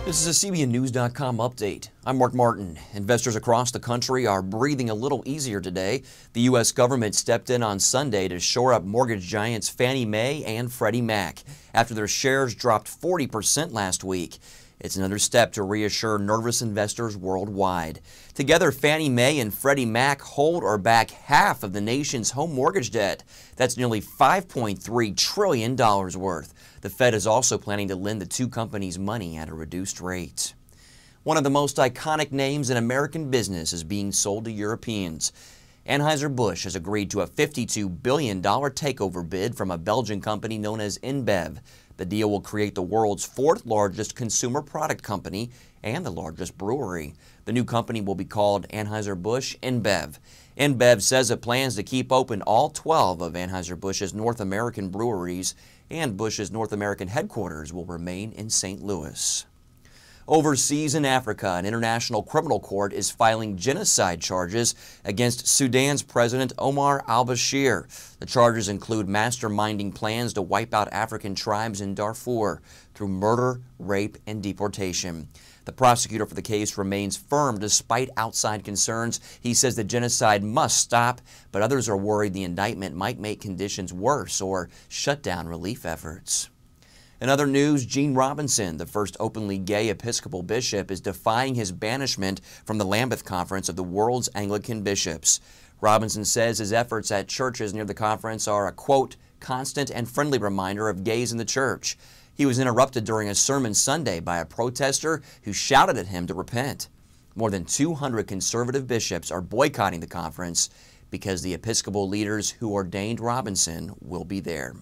This is a CBNnews.com update. I'm Mark Martin. Investors across the country are breathing a little easier today. The U.S. government stepped in on Sunday to shore up mortgage giants Fannie Mae and Freddie Mac after their shares dropped 40% last week. It's another step to reassure nervous investors worldwide. Together, Fannie Mae and Freddie Mac hold or back half of the nation's home mortgage debt. That's nearly $5.3 trillion worth. The Fed is also planning to lend the two companies money at a reduced rate. One of the most iconic names in American business is being sold to Europeans. Anheuser-Busch has agreed to a $52 billion takeover bid from a Belgian company known as InBev. The deal will create the world's fourth largest consumer product company and the largest brewery. The new company will be called Anheuser-Busch InBev. InBev says it plans to keep open all 12 of Anheuser-Busch's North American breweries, and Busch's North American headquarters will remain in St. Louis. Overseas in Africa, an international criminal court is filing genocide charges against Sudan's President Omar al-Bashir. The charges include masterminding plans to wipe out African tribes in Darfur through murder, rape, and deportation. The prosecutor for the case remains firm despite outside concerns. He says the genocide must stop, but others are worried the indictment might make conditions worse or shut down relief efforts. In other news, Gene Robinson, the first openly gay Episcopal bishop, is defying his banishment from the Lambeth Conference of the world's Anglican bishops. Robinson says his efforts at churches near the conference are a, quote, constant and friendly reminder of gays in the church. He was interrupted during a sermon Sunday by a protester who shouted at him to repent. More than 200 conservative bishops are boycotting the conference because the Episcopal leaders who ordained Robinson will be there.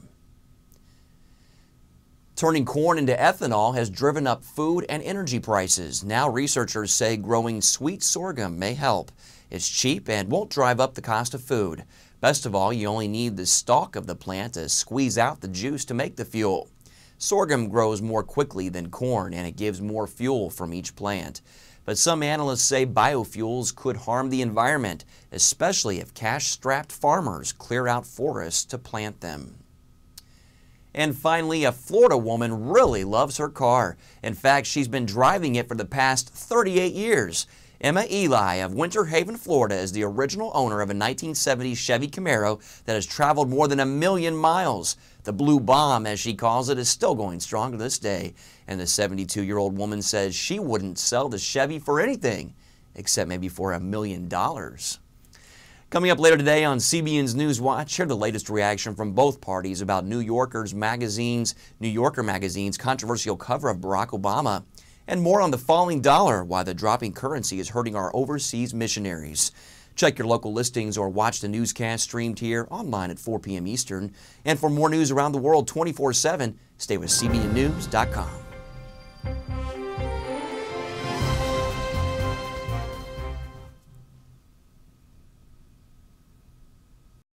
Turning corn into ethanol has driven up food and energy prices. Now researchers say growing sweet sorghum may help. It's cheap and won't drive up the cost of food. Best of all, you only need the stalk of the plant to squeeze out the juice to make the fuel. Sorghum grows more quickly than corn and it gives more fuel from each plant. But some analysts say biofuels could harm the environment, especially if cash-strapped farmers clear out forests to plant them. And finally, a Florida woman really loves her car. In fact, she's been driving it for the past 38 years. Emma Eli of Winter Haven, Florida is the original owner of a 1970 Chevy Camaro that has traveled more than 1 million miles. The Blue Bomb, as she calls it, is still going strong to this day. And the 72-year-old woman says she wouldn't sell the Chevy for anything, except maybe for $1 million. Coming up later today on CBN's News Watch, hear the latest reaction from both parties about New Yorker magazine's controversial cover of Barack Obama, and more on the falling dollar, why the dropping currency is hurting our overseas missionaries. Check your local listings or watch the newscast streamed here online at 4 p.m. Eastern. And for more news around the world 24/7, stay with CBNnews.com.